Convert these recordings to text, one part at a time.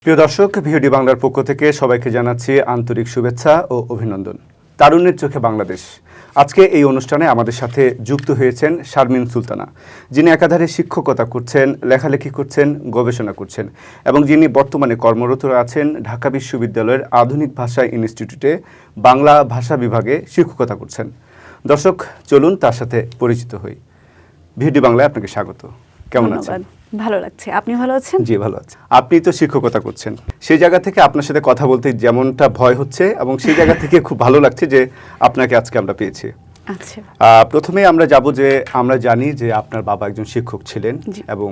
প্রিয় দর্শক, ভিওডি বাংলার পক্ষ থেকে সবাইকে জানাচ্ছি আন্তরিক শুভেচ্ছা ও অভিনন্দন। তারুণ্যের চোখে বাংলাদেশ। আজকে এই অনুষ্ঠানে আমাদের সাথে যুক্ত হয়েছেন শারমিন সুলতানা, যিনি একাধারে শিক্ষকতা করছেন, লেখালেখি করছেন, গবেষণা করছেন এবং যিনি বর্তমানে কর্মরত আছেন ঢাকা বিশ্ববিদ্যালয়ের আধুনিক ভাষা ইনস্টিটিউটে বাংলা ভাষা বিভাগে শিক্ষকতা করছেন। দর্শক, চলুন তার সাথে পরিচিত হই। ভিওডি বাংলায় আপনাকে স্বাগত। কেমন আছেন? ভালো লাগছে। আপনি ভালো আছেন? জি, ভালো আছি। আপনি তো শিক্ষকতা করছেন, সেই জায়গা থেকে আপনার সাথে কথা বলতে যেমনটা ভয় হচ্ছে এবং সেই জায়গা থেকে খুব ভালো লাগছে যে আপনাকে আজকে আমরা পেয়েছি। আচ্ছা, প্রথমে আমরা যাব যে আমরা জানি যে আপনার বাবা একজন শিক্ষক ছিলেন এবং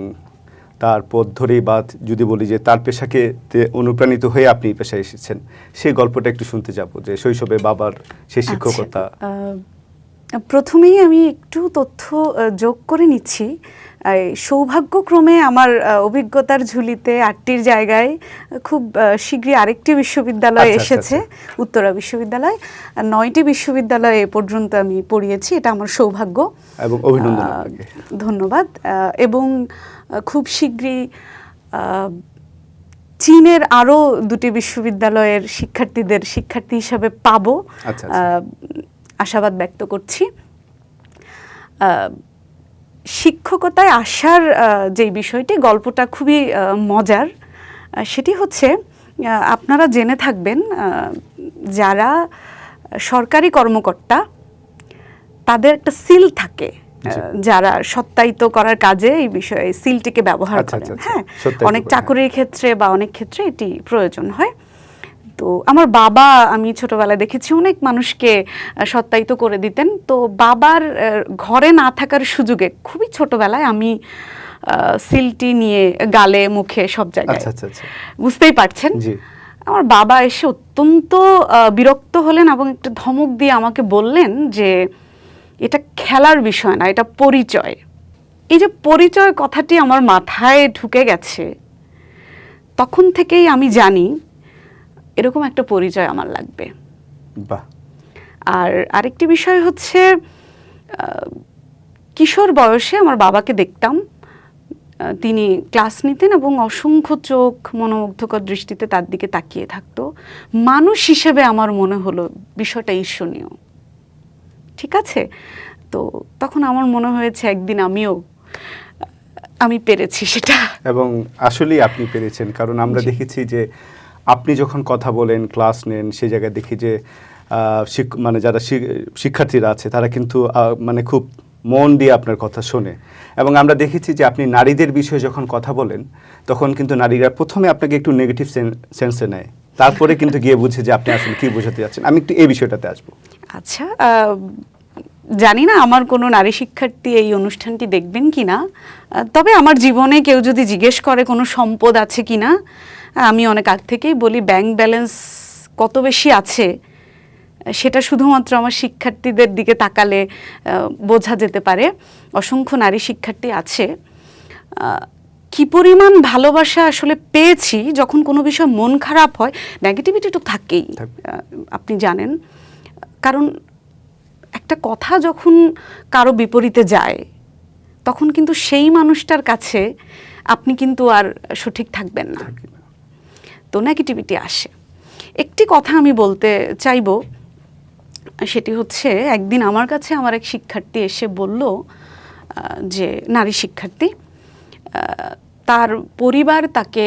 তার পথ ধরেই বা যদি বলি যে তার পেশাকে অনুপ্রাণিত হয়ে আপনি এই পেশায় এসেছেন, সেই গল্পটা একটু শুনতে যাব যে শৈশবে বাবার সেই শিক্ষকতা। প্রথমেই আমি একটু তথ্য যোগ করে নিচ্ছি। সৌভাগ্যক্রমে আমার অভিজ্ঞতার ঝুলিতে 8টির জায়গায় খুব শীঘ্রই আরেকটি বিশ্ববিদ্যালয় এসেছে, উত্তরা বিশ্ববিদ্যালয়। 9টি বিশ্ববিদ্যালয়ে এ পর্যন্ত আমি পড়িয়েছি, এটা আমার সৌভাগ্য এবং অভিনন্দন আপনাকে। ধন্যবাদ। এবং খুব শীঘ্রই চীনের আরও 2টি বিশ্ববিদ্যালয়ের শিক্ষার্থী হিসাবে পাবো, আশাবাদ ব্যক্ত করছি। শিক্ষকতায় আসার যে বিষয়টি, গল্পটা খুবই মজার। সেটি হচ্ছে, আপনারা জেনে থাকবেন যারা সরকারি কর্মকর্তা তাদের একটা সিল থাকে, যারা সত্যায়িত করার কাজে এই বিষয়ে সিলটিকে ব্যবহার করেন। হ্যাঁ, অনেক চাকরির ক্ষেত্রে বা অনেক ক্ষেত্রে এটি প্রয়োজন হয়। তো আমার বাবা, আমি ছোটবেলায় দেখেছি অনেক মানুষকে সত্যায়িত করে দিতেন। তো বাবার ঘরে না থাকার সুযোগে খুবই ছোটবেলায় আমি সিলটি নিয়ে গালে মুখে সব জায়গায়, বুঝতেই পারছেন, আমার বাবা এসে অত্যন্ত বিরক্ত হলেন এবং একটা ধমক দিয়ে আমাকে বললেন যে এটা খেলার বিষয় না, এটা পরিচয়। এই যে পরিচয় কথাটি আমার মাথায় ঢুকে গেছে, তখন থেকেই আমি জানি এরকম একটা পরিচয় আমার লাগবে। আর আরেকটি বিষয় হচ্ছে, কিশোর বয়সে আমার বাবাকে দেখতাম, তিনি ক্লাস নিতেন এবং অসংখ্য চোখ মনোমুগ্ধকর দৃষ্টিতে তার দিকে তাকিয়ে থাকতো। মানুষ হিসেবে আমার মনে হলো বিষয়টা ঈর্ষণীয়। ঠিক আছে, তো তখন আমার মনে হয়েছে একদিন আমি পেরেছি সেটা। এবং আসলেই আপনি পেরেছেন, কারণ আমরা দেখেছি যে আপনি যখন কথা বলেন, ক্লাস নেন, সেই জায়গায় দেখি যে মানে যারা শিক্ষার্থীরা আছে তারা কিন্তু মানে খুব মন দিয়ে আপনার কথা শোনে। এবং আমরা দেখেছি যে আপনি নারীদের বিষয়ে যখন কথা বলেন তখন কিন্তু নারীরা প্রথমে আপনাকে একটু নেগেটিভ সেন্সে নেয়, তারপরে কিন্তু গিয়ে বুঝে যে আপনি আসলে কী বোঝাতে যাচ্ছেন। আমি একটু এই বিষয়টাতে আসবো। আচ্ছা, জানি না আমার কোনো নারী শিক্ষার্থী এই অনুষ্ঠানটি দেখবেন কি না, তবে আমার জীবনে কেউ যদি জিজ্ঞেস করে কোনো সম্পদ আছে কি না, আমি অনেক আগ থেকেই বলি ব্যাংক ব্যালেন্স কত বেশি আছে সেটা শুধুমাত্র আমার শিক্ষার্থীদের দিকে তাকালে বোঝা যেতে পারে। অসংখ্য নারী শিক্ষার্থী আছে। কি পরিমাণ ভালোবাসা আসলে পেয়েছি, যখন কোনো বিষয় মন খারাপ হয়, নেগেটিভিটি তো থাকেই, আপনি জানেন। কারণ একটা কথা যখন কারো বিপরীতে যায়, তখন কিন্তু সেই মানুষটার কাছে আপনি কিন্তু আর সঠিক থাকবেন না, তো নেগেটিভিটি আসে। একটি কথা আমি বলতে চাইব, সেটি হচ্ছে, একদিন আমার কাছে আমার এক শিক্ষার্থী এসে বলল যে, নারী শিক্ষার্থী, তার পরিবার তাকে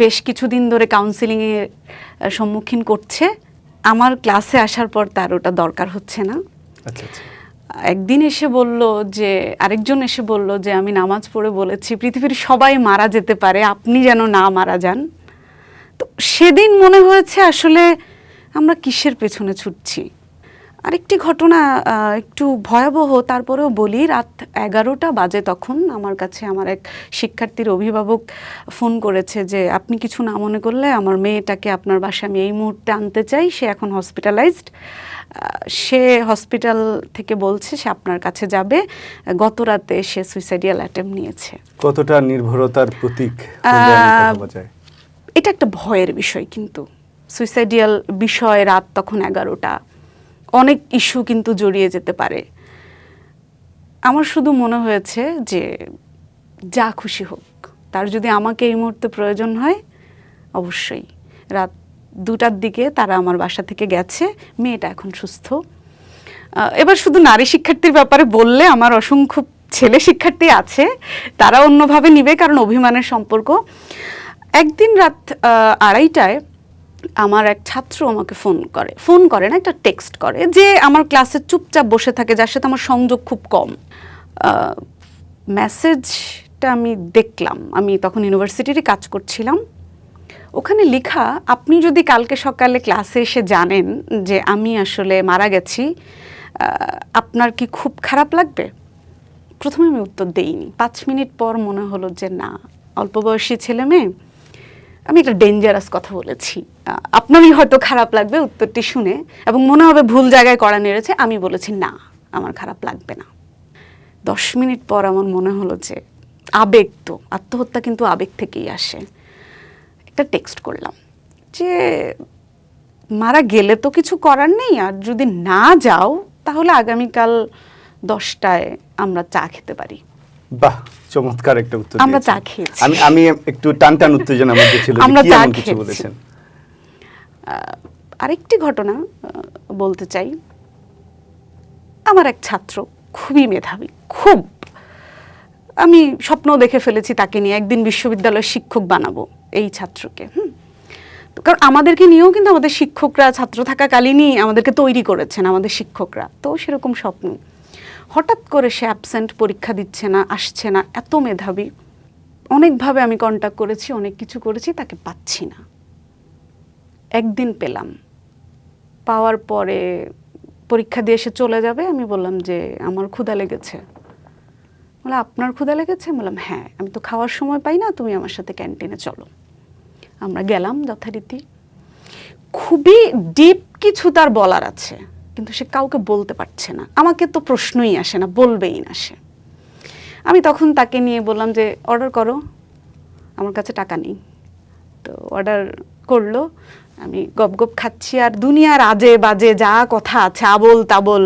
বেশ কিছুদিন ধরে কাউন্সিলিংয়ের সম্মুখীন করছে, আমার ক্লাসে আসার পর তার ওটা দরকার হচ্ছে না। একদিন এসে বলল যে, আরেকজন এসে বলল যে, আমি নামাজ পড়ে বলেছি পৃথিবীর সবাই মারা যেতে পারে, আপনি যেন না মারা যান। তো সেদিন মনে হয়েছে আসলে আমরা কিসের পেছনে ছুটছি। আরেকটি ঘটনা একটু ভয়াবহ, তারপরেও বলি। রাত 11টা বাজে তখন আমার কাছে আমার এক শিক্ষার্থীর অভিভাবক ফোন করেছে যে, আপনি কিছু না মনে করলে আমার মেয়েটাকে আপনার বাসায় আমি এই মুহূর্তে আনতে চাই, সে এখন হসপিটালাইজড। সে হসপিটাল থেকে বলছে সে আপনার কাছে যাবে, গত রাতে সে সুইসাইডিয়াল অ্যাটেম্প নিয়েছে। কতটা নির্ভরতার প্রতীক এটা একটা ভয়ের বিষয়, কিন্তু সুইসাইডিয়াল বিষয়, রাত তখন 11টা, অনেক ইস্যু কিন্তু জড়িয়ে যেতে পারে। আমার শুধু মনে হয়েছে যে যা খুশি হোক, তার যদি আমাকে এই মুহূর্তে প্রয়োজন হয় অবশ্যই। রাত 2টার দিকে তারা আমার বাসা থেকে গেছে, মেয়েটা এখন সুস্থ। এবার শুধু নারী শিক্ষার্থীর ব্যাপারে বললে আমার অসংখ্য ছেলে শিক্ষার্থী আছে, তারা অন্যভাবে নিবে, কারণ অভিমানের সম্পর্ক। একদিন রাত 2:30টায় আমার এক ছাত্র আমাকে ফোন করে না, একটা টেক্সট করে, যে আমার ক্লাসে চুপচাপ বসে থাকে, যার সাথে আমার সংযোগ খুব কম। মেসেজটা আমি দেখলাম, আমি তখন ইউনিভার্সিটিরই কাজ করছিলাম। ওখানে লেখা, আপনি যদি কালকে সকালে ক্লাসে এসে জানেন যে আমি আসলে মারা গেছি, আপনার কি খুব খারাপ লাগবে? প্রথমে আমি উত্তর দেইনি। 5 মিনিট পর মনে হলো যে না, অল্প বয়সী ছেলে মেয়ে, আমি একটা ডেঞ্জারাস কথা বলেছি, আপনারই হয়তো খারাপ লাগবে উত্তরটি শুনে, এবং মনে হবে ভুল জায়গায় কড়া নেড়েছে। আমি বলেছি না, আমার খারাপ লাগবে না। 10 মিনিট পর আমার মনে হলো যে আবেগ, তো আত্মহত্যা কিন্তু আবেগ থেকেই আসে। একটা টেক্সট করলাম যে মারা গেলে তো কিছু করার নেই, আর যদি না যাও তাহলে আগামীকাল 10টায় আমরা চা খেতে পারি। বাহ, চমৎকার একটা উত্তর। আমরা চা খেয়েছি। আমি একটু টান উত্তেজনার মধ্যে ছিল, আমরা কি চা এমন কিছু খেয়েছি। বলেছেন? আরেকটি ঘটনা বলতে চাই। আমার এক ছাত্র খুবই মেধাবী, খুব, আমি স্বপ্ন দেখে ফেলেছি তাকে নিয়ে একদিন বিশ্ববিদ্যালয়ের শিক্ষক বানাবো এই ছাত্রকে। তো কারণ আমাদেরকে নিয়েও কিন্তু আমাদের শিক্ষকরা ছাত্র থাকাকালীনই আমাদেরকে তৈরি করেছেন আমাদের শিক্ষকরা, তো সেরকম স্বপ্ন। হঠাৎ করে সে অ্যাবসেন্ট, পরীক্ষা দিচ্ছে না, আসছে না, এত মেধাবী। অনেকভাবে আমি কন্ট্যাক্ট করেছি, অনেক কিছু করেছি, তাকে পাচ্ছি না। একদিন পেলাম, পাওয়ার পরে পরীক্ষা দিয়ে এসে চলে যাবে। আমি বললাম যে আমার ক্ষুধা লেগেছে। বলে আপনার ক্ষুধা লেগেছে? বললাম হ্যাঁ, আমি তো খাওয়ার সময় পাই না, তুমি আমার সাথে ক্যান্টিনে চলো। আমরা গেলাম যথারীতি। খুবই ডিপ কিছু তার বলার আছে, কিন্তু সে কাউকে বলতে পারছে না। আমাকে তো প্রশ্নই আসে না, বলবেই না সে। আমি তখন তাকে নিয়ে বললাম যে অর্ডার করো, আমার কাছে টাকা নেই। তো অর্ডার করলো, আমি গপ গপ খাচ্ছি, আর দুনিয়ার আজে বাজে যা কথা আছে আবোল তাবোল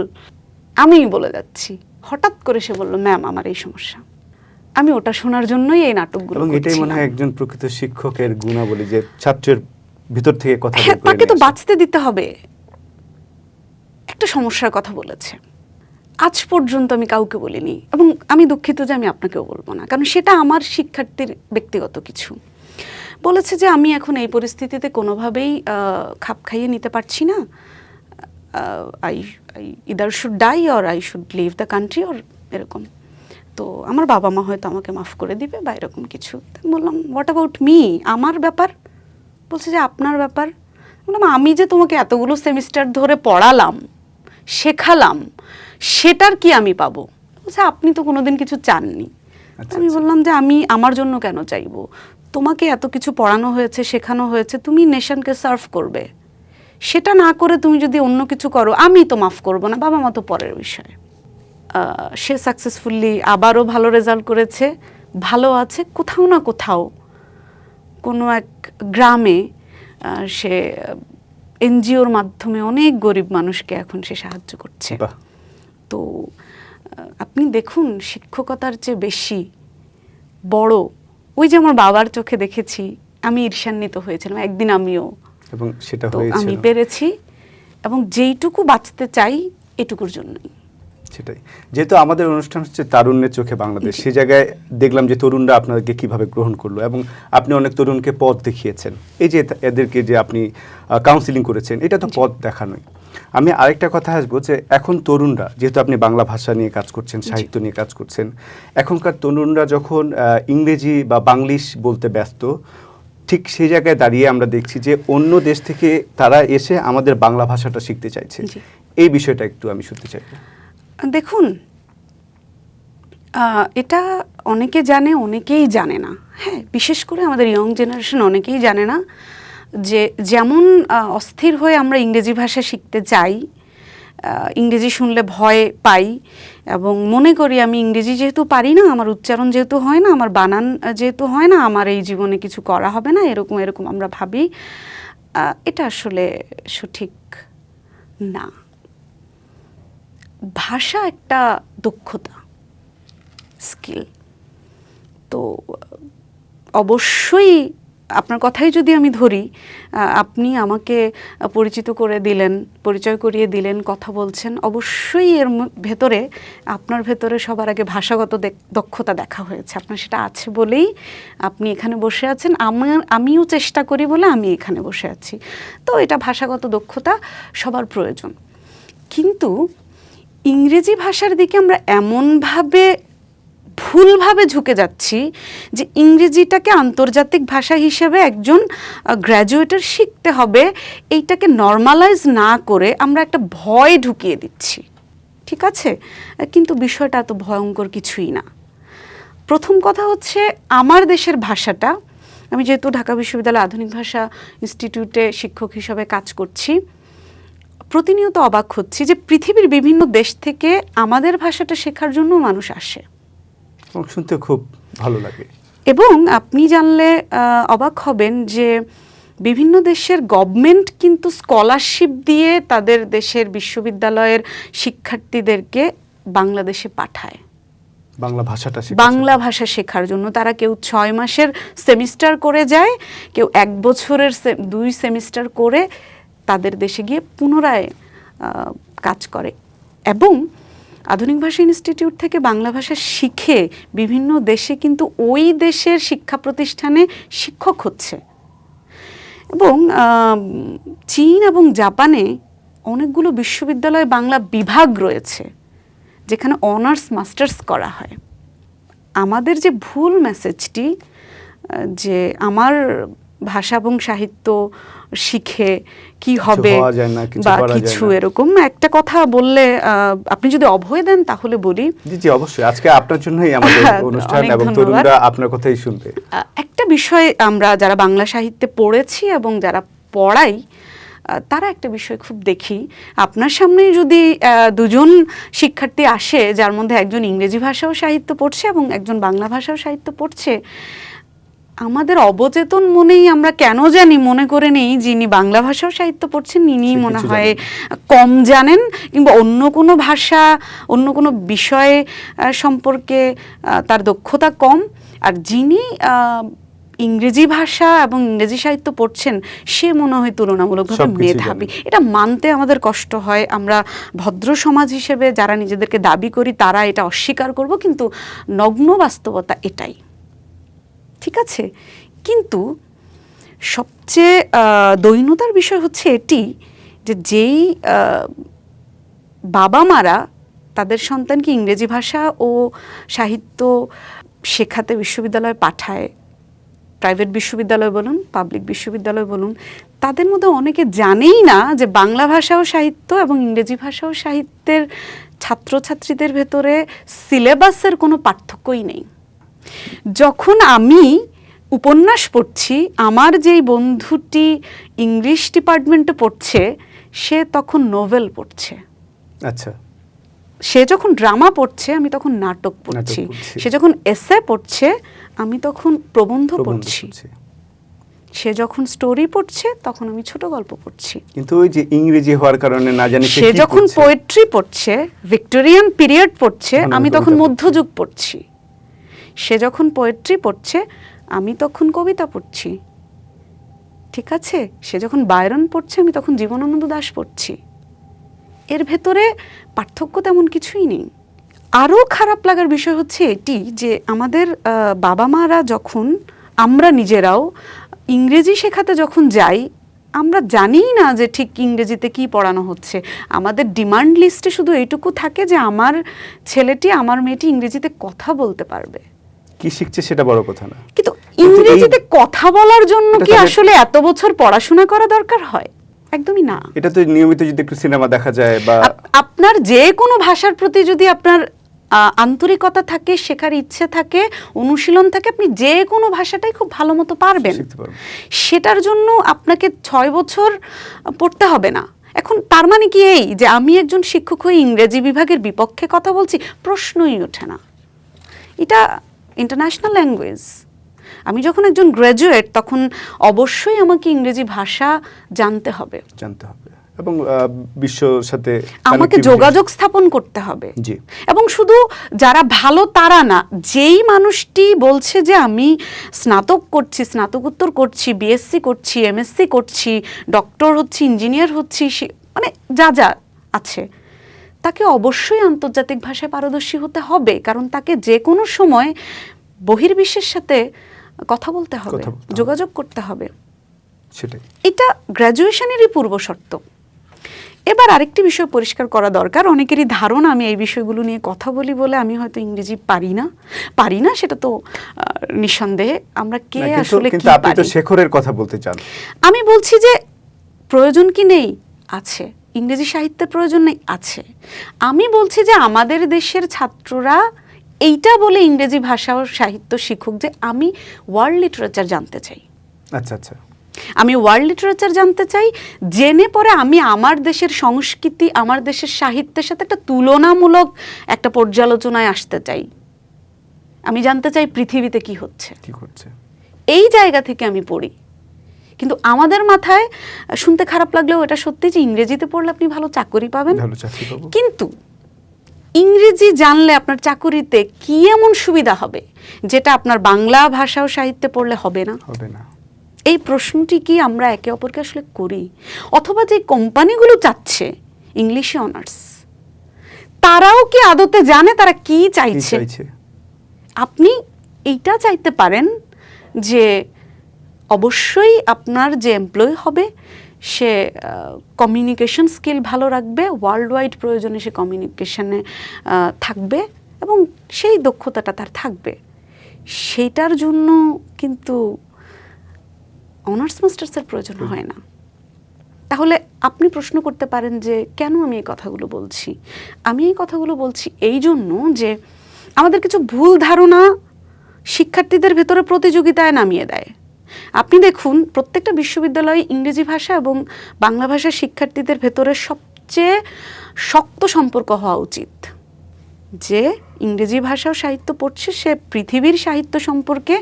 আমি বলে যাচ্ছি। হঠাৎ করে সে বলল, ম্যাম আমার এই সমস্যা। আমি ওটা শোনার জন্যই এই নাটকগুলো এবং এটাই মনে হয় একজন প্রকৃত শিক্ষকের গুণাবলী, যে ছাত্রের ভিতর থেকে কথা বের করে তাকে তো নিয়ে আসে। বাঁচতে দিতে হবে। একটা সমস্যার কথা বলেছে, আজ পর্যন্ত আমি কাউকে বলিনি, এবং আমি দুঃখিত যে আমি আপনাকেও বলবো না, কারণ সেটা আমার শিক্ষার্থীর ব্যক্তিগত কিছু। বলেছে যে আমি এখন এই পরিস্থিতিতে কোনোভাবেই খাপ খাইয়ে নিতে পারছি না, I either should die or I should leave the country or এরকম। তো আমার বাবা মা হয়তো আমাকে মাফ করে দিবে বা এরকম কিছু। বললাম হোয়াট অ্যাবাউট মি, আমার ব্যাপার? বলছে যে আপনার ব্যাপার। বললাম আমি যে তোমাকে এতগুলো সেমিস্টার ধরে পড়ালাম, শেখালাম, সেটার কি আমি পাবো? বলছে আপনি তো কোনোদিন কিছু চাননি। আমি বললাম যে আমি আমার জন্য কেন চাইবো? তোমাকে এত কিছু পড়ানো হয়েছে, শেখানো হয়েছে, তুমি নেশনকে সার্ভ করবে, সেটা না করে তুমি যদি অন্য কিছু করো আমি তো মাফ করবো না, বাবা মা তো পরের বিষয়। সে সাকসেসফুলি আবারও ভালো রেজাল্ট করেছে, ভালো আছে, কোথাও না কোথাও কোনো এক গ্রামে সে এনজিওর মাধ্যমে অনেক গরিব মানুষকে এখন সে সাহায্য করছে। তো আপনি দেখুন, শিক্ষকতার চেয়ে বেশি বড়, ওই যে আমার বাবার চোখে দেখেছি, আমি ঈর্ষান্বিত হয়েছিলাম একদিন আমিও, এবং সেটা তো হয়েছিল। আমি পেরেছি, এবং যেইটুকু বাঁচতে চাই এটুকুর জন্যই। সেটাই, যেহেতু আমাদের অনুষ্ঠান হচ্ছে তারুণ্যের চোখে বাংলাদেশ, সেই জায়গায় দেখলাম যে তরুণরা আপনাদেরকে কিভাবে গ্রহণ করলো, এবং আপনি অনেক তরুণকে পথ দেখিয়েছেন। এই যে এদেরকে যে আপনি কাউন্সিলিং করেছেন, এটা তো পথ দেখানোই। আমি আরেকটা কথা আসবো, যে এখন তরুণরা, যেহেতু আপনি বাংলা ভাষা নিয়ে কাজ করছেন, সাহিত্য নিয়ে কাজ করছেন, এখনকার তরুণরা যখন ইংরেজি বা বাংলিশ বলতে ব্যস্ত, ঠিক সেই জায়গায় দাঁড়িয়ে আমরা দেখছি যে অন্য দেশ থেকে তারা এসে আমাদের বাংলা ভাষাটা শিখতে চাইছে। এই বিষয়টা একটু আমি শুনতে চাই। দেখুন, এটা অনেকে জানে, অনেকেই জানে না। হ্যাঁ, বিশেষ করে আমাদের ইয়ং জেনারেশন অনেকেই জানে না যে যেমন অস্থির হয়ে আমরা ইংরেজি ভাষা শিখতে চাই, ইংরেজি শুনলে ভয় পাই, এবং মনে করি আমি ইংরেজি যেহেতু পারি না, আমার উচ্চারণ যেহেতু হয় না, আমার বানান যেহেতু হয় না, আমার এই জীবনে কিছু করা হবে না, এরকম এরকম আমরা ভাবি। এটা আসলে সঠিক না। ভাষা একটা দক্ষতা, স্কিল। তো অবশ্যই আপনার কথাই যদি আমি ধরি, আপনি আমাকে পরিচিত করে দিলেন, পরিচয় করিয়ে দিলেন, কথা বলছেন, অবশ্যই এর ভেতরে আপনার ভেতরে সবার আগে ভাষাগত দক্ষতা দেখা হয়েছে। আপনার সেটা আছে বলেই আপনি এখানে বসে আছেন, আমিও চেষ্টা করি বলে আমি এখানে বসে আছি। তো এটা ভাষাগত দক্ষতা সবার প্রয়োজন। কিন্তু ইংরেজি ভাষার দিকে আমরা এমনভাবে ভুলভাবে ঝুঁকে যাচ্ছি যে ইংরেজিটাকে আন্তর্জাতিক ভাষা হিসেবে একজন গ্র্যাজুয়েটের শিখতে হবে, এইটাকে নর্মালাইজ না করে আমরা একটা ভয় ঢুকিয়ে দিচ্ছি। ঠিক আছে, কিন্তু বিষয়টা এত ভয়ঙ্কর কিছুই না। প্রথম কথা হচ্ছে, আমার দেশের ভাষাটা, আমি যেহেতু ঢাকা বিশ্ববিদ্যালয় আধুনিক ভাষা ইনস্টিটিউটে শিক্ষক হিসাবে কাজ করছি, প্রতিনিয়ত অবাক হচ্ছি যে পৃথিবীর বিভিন্ন দেশ থেকে আমাদের ভাষাটা শেখার জন্য মানুষ আসে। শুনতে খুব ভালো লাগে। এবং আপনি জানলে অবাক হবেন যে বিভিন্ন দেশের গভর্নমেন্ট কিন্তু স্কলারশিপ দিয়ে তাদের দেশের বিশ্ববিদ্যালয়ের শিক্ষার্থীদেরকে বাংলাদেশে পাঠায় বাংলা ভাষা শেখার জন্য। তারা কেউ 6 মাসের সেমিস্টার করে যায়, কেউ 1 বছরের 2 সেমিস্টার করে তাদের দেশে গিয়ে পুনরায় কাজ করে। এবং আধুনিক ভাষা ইনস্টিটিউট থেকে বাংলা ভাষা শিখে বিভিন্ন দেশে কিন্তু ওই দেশের শিক্ষা প্রতিষ্ঠানে শিক্ষক হচ্ছে। এবং চীন এবং জাপানে অনেকগুলো বিশ্ববিদ্যালয়ে বাংলা বিভাগ রয়েছে যেখানে অনার্স মাস্টার্স করা হয়। আমাদের যে ভুল মেসেজটি যে আমার ভাষা এবং সাহিত্য শিখে কি হবে বা কিছু এরকম একটা কথা বললে, আপনি যদি অভয় দেন তাহলে বলি। জি অবশ্যই, আজকে আপনার জন্যই আমাদের অনুষ্ঠান এবং তরুণরা আপনার কথাই শুনবে। একটা বিষয় আমরা যারা বাংলা সাহিত্যে পড়েছি এবং যারা পড়াই, তারা একটা বিষয় খুব দেখি, আপনার সামনে যদি 2জন শিক্ষার্থী আসে যার মধ্যে একজন ইংরেজি ভাষাও সাহিত্য পড়ছে এবং একজন বাংলা ভাষাও সাহিত্য পড়ছে, আমাদের অবচেতন মনেই আমরা কেন জানি মনে করে নেই যিনি বাংলা ভাষাও সাহিত্য পড়ছেন ইনি মনে হয় কম জানেন, কিংবা অন্য কোনো ভাষা অন্য কোনো বিষয় সম্পর্কে তার দক্ষতা কম, আর যিনি ইংরেজি ভাষা এবং ইংরেজি সাহিত্য পড়ছেন সে মনে হয় তুলনামূলকভাবে মেধাবী। এটা মানতে আমাদের কষ্ট হয়। আমরা ভদ্র সমাজ হিসেবে যারা নিজেদেরকে দাবি করি তারা এটা অস্বীকার করব, কিন্তু নগ্ন বাস্তবতা এটাই। ঠিক আছে, কিন্তু সবচেয়ে দৈন্যতার বিষয় হচ্ছে এটি যে যেই বাবা মারা তাদের সন্তানকে ইংরেজি ভাষা ও সাহিত্য শেখাতে বিশ্ববিদ্যালয়ে পাঠায়, প্রাইভেট বিশ্ববিদ্যালয় বলুন, পাবলিক বিশ্ববিদ্যালয় বলুন, তাদের মধ্যে অনেকে জানেই না যে বাংলা ভাষা ও সাহিত্য এবং ইংরেজি ভাষা ও সাহিত্যের ছাত্রছাত্রীদের ভেতরে সিলেবাসের কোনো পার্থক্যই নেই। যখন আমি উপন্যাস পড়ছি, আমার যেই বন্ধুটি ইংলিশ ডিপার্টমেন্টে পড়ছে সে তখন নোভেল পড়ছে। আচ্ছা, সে যখন ড্রামা পড়ছে আমি তখন নাটক পড়ছি, সে যখন এসে পড়ছে আমি তখন প্রবন্ধ পড়ছি, সে যখন স্টোরি পড়ছে তখন আমি ছোট গল্প পড়ছি। কিন্তু ওই যে ইংরেজি হওয়ার কারণে না জানি সে যখন পোয়েট্রি পড়ছে, ভিক্টোরিয়ান পিরিয়ড পড়ছে, আমি তখন মধ্যযুগ পড়ছি। সে যখন পোয়েট্রি পড়ছে আমি তখন কবিতা পড়ছি। ঠিক আছে, সে যখন বায়রন পড়ছে আমি তখন জীবনানন্দ দাশ পড়ছি। এর ভেতরে পার্থক্য তেমন কিছুই নেই। আরও খারাপ লাগার বিষয় হচ্ছে এটি যে আমাদের বাবা মারা যখন, আমরা নিজেরাও ইংরেজি শেখাতে যখন যাই, আমরা জানিই না যে ঠিক ইংরেজিতে কি পড়ানো হচ্ছে। আমাদের ডিমান্ড লিস্টে শুধু এইটুকু থাকে যে আমার ছেলেটি, আমার মেয়েটি ইংরেজিতে কথা বলতে পারবে। কি শিখছে সেটা বড় কথা না, কিন্তু ইংরেজিতে কথা বলার জন্য কি আসলে এত বছর পড়াশোনা করা দরকার হয়? একদমই না। এটা তো নিয়মিত যদি একটু সিনেমা দেখা যায় বা আপনার যে কোনো ভাষার প্রতি যদি আপনার আন্তরিকতা থাকে, শেখার ইচ্ছে থাকে, অনুশীলন থাকে, আপনি যে কোনো ভাষাটাই খুব ভালো মতো পারবেন। সেটার জন্য আপনাকে 6 বছর পড়তে হবে না। এখন তার মানে কি এই যে আমি একজন শিক্ষক হয়ে ইংরেজি বিভাগের বিপক্ষে কথা বলছি? প্রশ্নই ওঠে না। এটা ইন্টারন্যাশনাল ল্যাঙ্গুয়েজ। আমি যখন একজন গ্র্যাজুয়েট তখন অবশ্যই আমাকে ইংরেজি ভাষা জানতে হবে। এবং বিশ্বর সাথে আমাকে connectivity- যোগাযোগ স্থাপন করতে হবে। জি। এবং শুধু যারা ভালো তারা না, যেই মানুষটি বলছে যে আমি স্নাতক করছি, স্নাতকোত্তর করছি, বিএসসি করছি, এমএসসি করছি, ডক্টর হচ্ছি, ইঞ্জিনিয়ার হচ্ছি, মানে যা যা আছে, তাকে অবশ্যই আন্তর্জাতিক ভাষায় পারদর্শী হতে হবে, কারণ তাকে যে কোনো সময় বহির্বিশ্বের সাথে কথা বলতে হবে, যোগাযোগ করতে হবে। সেটাই, এটা গ্র্যাজুয়েশনেরই পূর্ব শর্ত। এবার আরেকটি বিষয় পরিষ্কার করা দরকার, অনেকেরই ধারণা আমি এই বিষয়গুলো নিয়ে কথা বলি বলে আমি হয়তো ইংরেজি পারি না, সেটা তো নিঃসন্দেহে। আমরা কে আসলে কি কিন্তু আপনি তো পারি? শেখরের কথা বলতে চান। আমি বলছি যে প্রয়োজন কি নেই, আছে। ইংরেজি সাহিত্যের প্রয়োজন নেই, আছে। আমি বলছি যে আমাদের দেশের ছাত্ররা এইটা বলে ইংরেজি ভাষা ও সাহিত্য শিখুক যে আমি ওয়ার্ল্ড লিটারেচার জানতে চাই। আচ্ছা আচ্ছা, আমি ওয়ার্ল্ড লিটারেচার জানতে চাই, জেনে পরে আমি আমার দেশের সংস্কৃতি, আমার দেশের সাহিত্যের সাথে একটা তুলনামূলক একটা পর্যালোচনায় আসতে চাই। আমি জানতে চাই পৃথিবীতে কি হচ্ছে, কি করছে। এই জায়গা থেকে আমি পড়ি। কিন্তু আমাদের মাথায়, শুনতে খারাপ লাগলেও এটা সত্যি, যে ইংরেজিতে পড়লে আপনি ভালো চাকরি পাবেন। ভালো চাকরি পাবো। কিন্তু ইংরেজি জানলে আপনার চাকরিতে কি এমন সুবিধা হবে যেটা আপনার বাংলা ভাষা ও সাহিত্যে পড়লে হবে না? হবে না। এই প্রশ্নটি কি আমরা একে অপরকে আসলে করি? অথবা যে কোম্পানিগুলো চাচ্ছে ইংলিশে অনার্স, তারাও কি আদতে জানে তারা কি কি চাইছে? চাইছে? আপনি এইটা চাইতে পারেন যে অবশ্যই আপনার যে এমপ্লয়ি হবে সে কমিউনিকেশন স্কিল ভালো রাখবে, ওয়ার্ল্ড ওয়াইড প্রয়োজনে সে কমিউনিকেশনে থাকবে এবং সেই দক্ষতাটা তার থাকবে। সেটার জন্য কিন্তু অনার্স মাস্টার্সের প্রয়োজন হয় না। তাহলে আপনি প্রশ্ন করতে পারেন যে কেন আমি এই কথাগুলো বলছি? আমি এই কথাগুলো বলছি এই জন্য যে আমাদের কিছু ভুল ধারণা শিক্ষার্থীদের ভেতরে প্রতিযোগিতায় নামিয়ে দেয়। আপনি দেখুন, প্রত্যেকটা বিশ্ববিদ্যালয়ে ইংরেজি ভাষা এবং বাংলা ভাষার শিক্ষার্থীদের ভেতরে সবচেয়ে শক্ত সম্পর্ক হওয়া উচিত। যে ইংরেজি ভাষা ও সাহিত্য পড়ছে সে পৃথিবীর সাহিত্য সম্পর্কে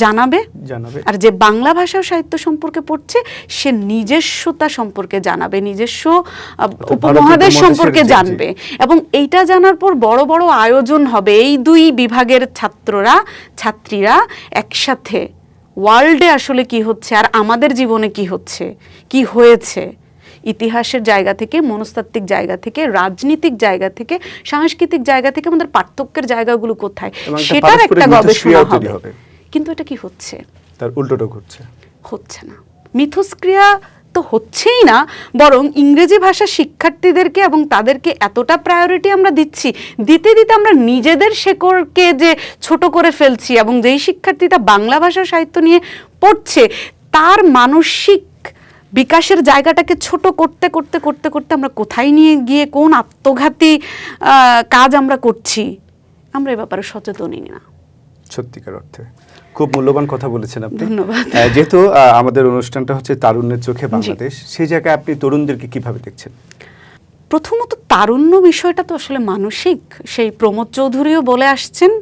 জানাবে, আর যে বাংলা ভাষা ও সাহিত্য সম্পর্কে পড়ছে সে নিজস্বতা সম্পর্কে জানাবে, নিজস্ব উপমহাদেশ সম্পর্কে জানবে। এবং এইটা জানার পর বড় বড় আয়োজন হবে, এই দুই বিভাগের ছাত্রীরা একসাথে ওয়ার্ল্ডে আসলে কি হচ্ছে আর আমাদের জীবনে কি হচ্ছে, কি হয়েছে, ইতিহাসের জায়গা থেকে, মনস্তাত্ত্বিক জায়গা থেকে, রাজনীতিক জায়গা থেকে, সাংস্কৃতিক জায়গা থেকে আমাদের পার্থক্যের জায়গাগুলো কোথায় সেটার একটা গবেষণা হবে। কিন্তু এটা কি হচ্ছে? তার উল্টোটা ঘটছে, হচ্ছে না। মিথস্ক্রিয়া তো হচ্ছেই না, বরং ইংরেজি ভাষা শিক্ষার্থীদেরকে এবং তাদেরকে এতটা প্রায়োরিটি আমরা দিতে আমরা নিজেদের শেকড়কে যে ছোট করে ফেলছি, এবং যেই শিক্ষার্থীটা বাংলা ভাষা সাহিত্য নিয়ে পড়ছে তার মানসিক বিকাশের জায়গাটাকে ছোট করতে করতে করতে করতে আমরা কোথায় নিয়ে গিয়ে কোন আত্মঘাতী কাজ আমরা করছি, আমরা এ ব্যাপারে সচেতনই না। সত্যিকার অর্থে খুব মূল্যবান কথা বলেছেন আপনি। ধন্যবাদ। যেহেতু আমাদের অনুষ্ঠানটা হচ্ছে তারুণ্যের চোখে বাংলাদেশ, সেই জায়গায় আপনি তরুণদেরকে কিভাবে দেখছেন? প্রথমত তারুণ্য বিষয়টা তো আসলে মানসিক। সেই প্রমোদ চৌধুরীও বলে আসছেন,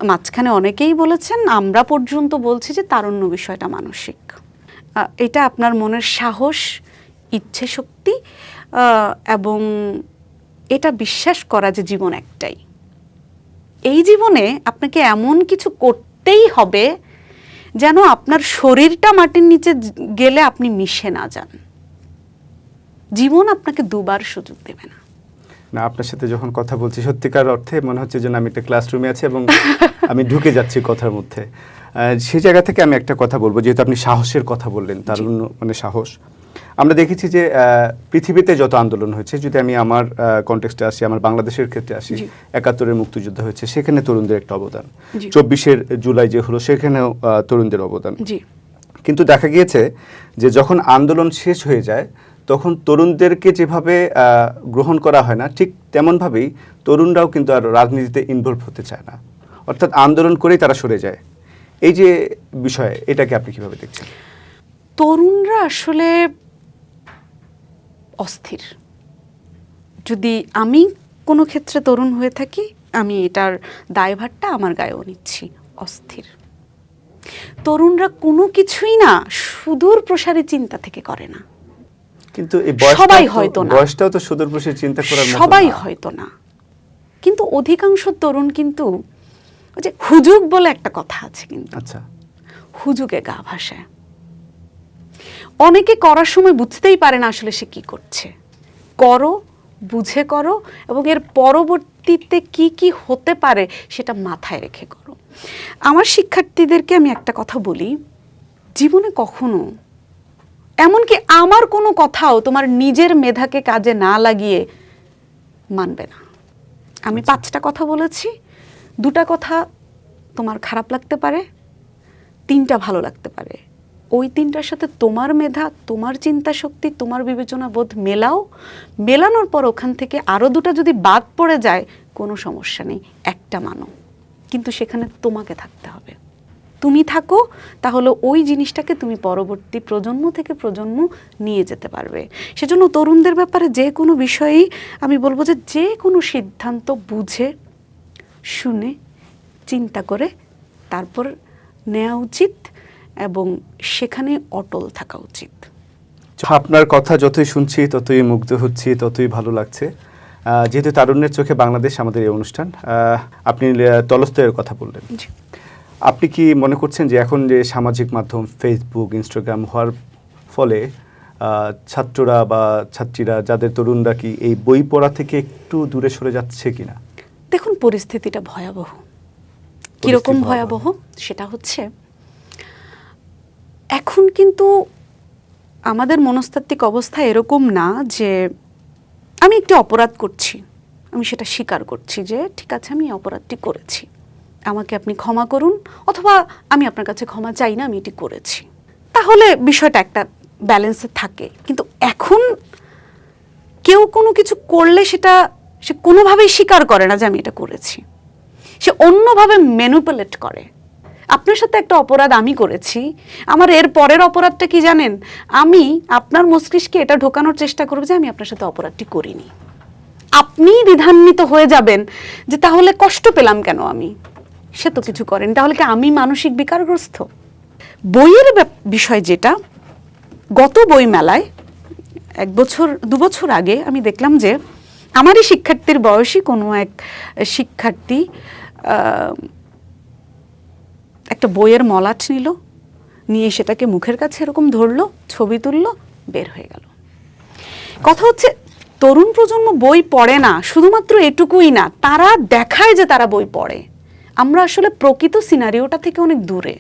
মাঝখানে অনেকেই বলেছেন, আমরা পর্যন্ত বলছি যে তারুণ্য বিষয়টা মানসিক। এটা আপনার মনের সাহস, ইচ্ছে শক্তি এবং এটা বিশ্বাস করা যে জীবন একটাই। এই জীবনে আপনাকে এমন কিছু করতেই হবে যেন আপনার শরীরটা মাটির নিচে গেলে আপনি মিশে না যান। জীবন আপনাকে দুবার সুযোগ দেবে না। না, আপনার সাথে যখন কথা বলছি সত্যিকার অর্থে মনে হচ্ছে যেন আমি একটা ক্লাসরুমে আছি এবং আমি ঢুকে যাচ্ছি কথার মধ্যে। সেই জায়গা থেকে আমি একটা কথা বলবো, যেহেতু আপনি সাহসের কথা বললেন, তারুণ্য মানে সাহস। আমরা দেখেছি যে পৃথিবীতে যত আন্দোলন হয়েছে, যদি আমি আমার কনটেক্সটে আসি, আমার বাংলাদেশের ক্ষেত্রে আসি, ৭১-এর মুক্তিযুদ্ধ হয়েছে, সেখানে তরুণদের একটা অবদান। ২৪শে জুলাই যে হলো সেখানেও তরুণদের অবদান। কিন্তু দেখা গিয়েছে যে যখন আন্দোলন শেষ হয়ে যায় তখন তরুণদেরকে যেভাবে গ্রহণ করা হয় না, ঠিক তেমনভাবেই তরুণরাও কিন্তু আর রাজনীতিতে ইনভলভ হতে চায় না, অর্থাৎ আন্দোলন করেই তারা সরে যায়। এই যে বিষয়, এটাকে আপনি কিভাবে দেখছেন? তরুণরা আসলে অস্থির। যদি আমি কোনো ক্ষেত্রে তরুণ হয়ে থাকি, আমি এটার দায়ভারটা আমার গায়েও নিচ্ছি। অস্থির তরুণরা কোনো কিছুই না সুদূর প্রসারী চিন্তা থেকে করে না। কিন্তু এই সবাই হয়তো না, বয়সটাও তো সুদূরপ্রসারী চিন্তা করার মতো সবাই না। হয়তো না, কিন্তু অধিকাংশ তরুণ কিন্তু ওই যে হুজুগ বলে একটা কথা আছে, কিন্তু আচ্ছা, হুজুগে গা ভাসায়। অনেকে করার সময় বুঝতেই পারে না আসলে সে কি করছে। করো, বুঝে করো, এবং এর পরবর্তীতে কি কি হতে পারে সেটা মাথায় রেখে করো। আমার শিক্ষার্থীদেরকে আমি একটা কথা বলি, জীবনে কখনো, এমনকি আমার কোনো কথাও তোমার নিজের মেধাকে কাজে না লাগিয়ে মানবে না। আমি 5টা কথা বলেছি, 2টা কথা তোমার খারাপ লাগতে পারে, 3টা ভালো লাগতে পারে। ওই 3টার সাথে তোমার মেধা, তোমার চিন্তা শক্তি, তোমার বিবেচনা বোধ মেলাও। মেলানোর পর ওখান থেকে আরও 2টা যদি বাদ পড়ে যায়, কোনো সমস্যা নেই, একটা মানো, কিন্তু সেখানে তোমাকে থাকতে হবে। তুমি থাকো, তাহলে ওই জিনিসটাকে তুমি পরবর্তী প্রজন্ম থেকে প্রজন্ম নিয়ে যেতে পারবে। সেজন্য তরুণদের ব্যাপারে যে কোনো বিষয়েই আমি বলবো যে কোনো সিদ্ধান্ত বুঝে শুনে চিন্তা করে তারপর নেওয়া উচিত, এবং সেখানে অটল থাকা উচিত। আপনার কথা যতই শুনছি ততই মুগ্ধ হচ্ছি, ততই ভালো লাগছে। যেহেতু তারুণ্যের চোখে বাংলাদেশ আমাদের এই অনুষ্ঠান, আপনি টলস্টয়ের কথা বললেন। আপনি কি মনে করছেন যে এখন যে সামাজিক মাধ্যম ফেসবুক, ইনস্টাগ্রাম হওয়ার ফলে ছাত্ররা বা ছাত্রীরা, যাদের তরুণরা কি এই বই পড়া থেকে একটু দূরে সরে যাচ্ছে কিনা? দেখুন, পরিস্থিতিটা ভয়াবহ। কিরকম ভয়াবহ? সেটা হচ্ছে, এখন কিন্তু আমাদের মনস্তাত্ত্বিক অবস্থা এরকম না যে আমি একটি অপরাধ করছি, আমি সেটা স্বীকার করছি যে ঠিক আছে আমি এই অপরাধটি করেছি, আমাকে আপনি ক্ষমা করুন, অথবা আমি আপনার কাছে ক্ষমা চাই না, আমি এটি করেছি, তাহলে বিষয়টা একটা ব্যালেন্সে থাকে। কিন্তু এখন কেউ কোনো কিছু করলে সেটা সে কোনোভাবেই স্বীকার করে না যে আমি এটা করেছি, সে অন্যভাবে ম্যানিপুলেট করে। আপনার সাথে একটা অপরাধ আমি করেছি, আমার এর পরের অপরাধটা কি জানেন? আমি আপনার মস্তিষ্কে এটা ঢোকানোর চেষ্টা করব যে আমি আপনার সাথে অপরাধটি করিনি। আপনি দ্বিধান্বিত হয়ে যাবেন যে তাহলে কষ্ট পেলাম কেন আমি, সে তো কিছু করেনি, তাহলে কি আমি মানসিক বিকারগ্রস্ত? বইয়ের বিষয় যেটা, গত বই মেলায় 1 বছর 2 বছর আগে আমি দেখলাম যে আমারই শিক্ষার্থীর বয়সী কোনো এক শিক্ষার্থী একটা বইয়ের মলাট নিয়ে সেটাকে মুখের কাছে এরকম ধরলো, ছবি তুললো, বের হয়ে গেল। কথা হচ্ছে, তরুণ প্রজন্ম বই পড়ে না, শুধুমাত্র এটুকুই না, তারা দেখায় যে তারা বই পড়ে। আমরা আসলে প্রকৃত সিনারিওটা থেকে অনেক দূরে।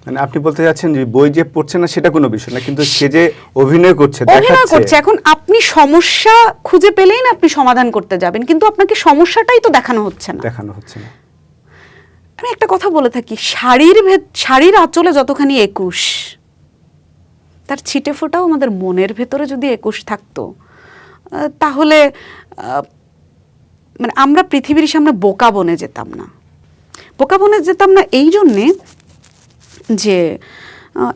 মানে আপনি বলতে যাচ্ছেন যে বই যে পড়ছে না সেটা কোনো বিষয় না, কিন্তু সে যে অভিনয় করছে, এখন আপনি সমস্যা খুঁজে পেলেই না আপনি সমাধান করতে যাবেন, কিন্তু আপনাকে সমস্যাটাই তো দেখানো হচ্ছে না। আমি একটা কথা বলে থাকি, শাড়ির আঁচলে যতখানি 21, তার ছিটে ফোটাও আমাদের মনের ভেতরে যদি 21 থাকতো, তাহলে মানে আমরা পৃথিবীর সামনে বোকা বনে যেতাম না। বোকা বনে যেতাম না এই জন্যে যে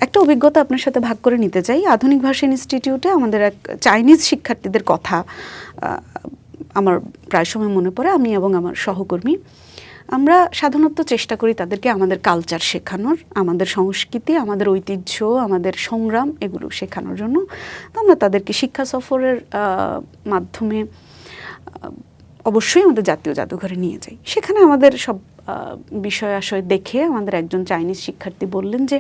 একটা অভিজ্ঞতা আপনার সাথে ভাগ করে নিতে চাই। আধুনিক ভাষা ইনস্টিটিউটে আমাদের এক চাইনিজ শিক্ষার্থীদের কথা আমার প্রায় সময় মনে পড়ে। আমি এবং আমার সহকর্মী আমরা সাধারণত চেষ্টা করি তাদেরকে আমাদের কালচার শেখানোর, আমাদের সংস্কৃতি, আমাদের ঐতিহ্য, আমাদের সংগ্রাম এগুলো শেখানোর জন্য। তো আমরা তাদেরকে শিক্ষা সফরের মাধ্যমে অবশ্যই আমাদের জাতীয় জাদুঘরে নিয়ে যাই। সেখানে আমাদের সব বিষয় আশয় দেখে আমাদের একজন চাইনিজ শিক্ষার্থী বললেন যে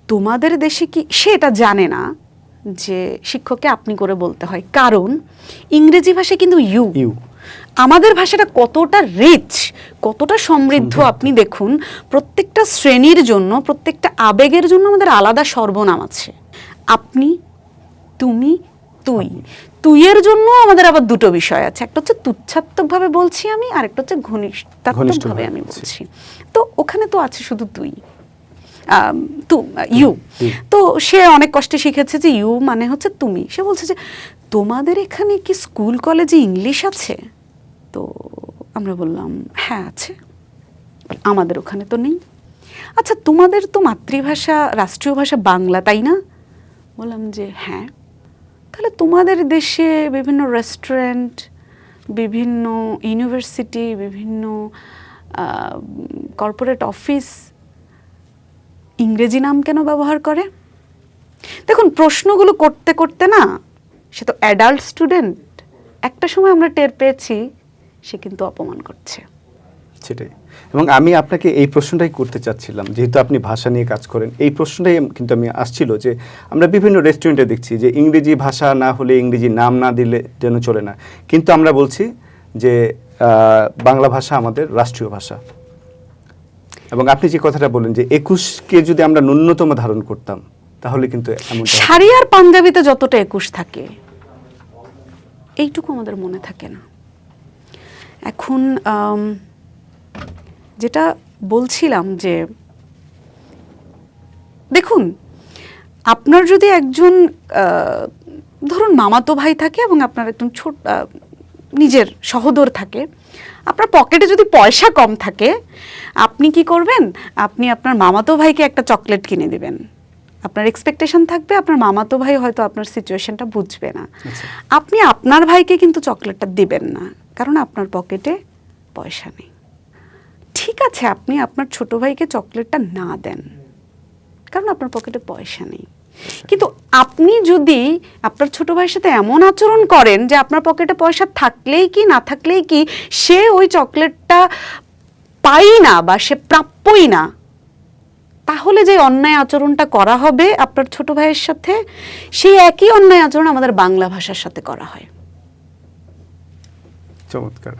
তোমাদের দেশে কি, সে এটা জানে না যে শিক্ষককে আপনি করে বলতে হয়, কারণ ইংরেজি ভাষায় কিন্তু ইউ। আমাদের ভাষাটা কতটা রিচ, কতটা সমৃদ্ধ আপনি দেখুন। প্রত্যেকটা শ্রেণীর জন্য, প্রত্যেকটা আবেগের জন্য আমাদের আলাদা সর্বনাম আছে। আপনি, তুমি, তুই। তুইয়ের জন্য আমাদের আবার 2টো বিষয় আছে, একটা হচ্ছে তুচ্ছাত্মকভাবে বলছি আমি, আর একটা হচ্ছে ঘনিষ্ঠভাবে আমি বলছি। তো ওখানে তো আছে শুধু তুই, ইউ। তো সে অনেক কষ্টে শিখেছে যে ইউ মানে হচ্ছে তুমি। সে বলছে যে তোমাদের এখানে কি স্কুল কলেজে ইংলিশ আছে? তো আমরা বললাম হ্যাঁ আছে। আমাদের ওখানে তো নেই। আচ্ছা, তোমাদের তো মাতৃভাষা, রাষ্ট্রীয় ভাষা বাংলা, তাই না? বললাম যে হ্যাঁ। তাহলে তোমাদের দেশে বিভিন্ন রেস্টুরেন্ট, বিভিন্ন ইউনিভার্সিটি, বিভিন্ন কর্পোরেট অফিস ইংরেজি নাম কেন ব্যবহার করে? দেখুন, প্রশ্নগুলো করতে করতে না, সে তো অ্যাডাল্ট স্টুডেন্ট, একটা সময় আমরা টের পেয়েছি সে কিন্তু অপমান করছে। সেটাই। এবং আমি আপনাকে এই প্রশ্নটাই করতে চাচ্ছিলাম, যেহেতু আপনি ভাষা নিয়ে কাজ করেন, এই প্রশ্নটাই কিন্তু আমি আসছিল যে আমরা বিভিন্ন রেস্টুরেন্টে দেখছি যে ইংরেজি ভাষা না হলে, ইংরেজি নাম না দিলে যেন চলে না, কিন্তু আমরা বলছি যে বাংলা ভাষা আমাদের রাষ্ট্রীয় ভাষা। এবং আপনি যে কথাটা বলেন যে 21কে যদি আমরা ন্যূনতম ধারণ করতাম, তাহলে কিন্তু এমনটা হতো। শাড়ি আর পাঞ্জাবিতে যতটা 21 থাকে, এইটুকু আমাদের মনে থাকে না। এখন যেটা বলছিলাম যে দেখুন, আপনার যদি একজন ধরুন মামাতো ভাই থাকে এবং আপনার একজন ছোট নিজের সহোদর থাকে, আপনার পকেটে যদি পয়সা কম থাকে, আপনি কি করবেন? আপনি আপনার মামাতো ভাইকে একটা চকলেট কিনে দিবেন। আপনার এক্সপেকটেশন থাকবে আপনার মামাতো ভাই হয়তো আপনার সিচুয়েশনটা বুঝবে না। আপনি আপনার ভাইকে কিন্তু চকলেটটা দিবেন না, কারণ আপনার পকেটে পয়সা নেই। ঠিক আছে, আপনি আপনার ছোট ভাইকে চকলেটটা না দেন, কারণ আপনার পকেটে পয়সা নেই। কিন্তু আপনি যদি আপনার ছোট ভাইয়ের সাথে এমন আচরণ করেন যে আপনার পকেটে পয়সা থাকলেই কি না থাকলেই কি সে ওই চকলেটটা পাই না বা সে প্রাপ্যই না, তাহলে যে অন্যায় আচরণটা করা হবে আপনার ছোট ভাইয়ের সাথে, সেই একই অন্যায় আচরণ আমাদের বাংলা ভাষার সাথে করা হয়। চমৎকার।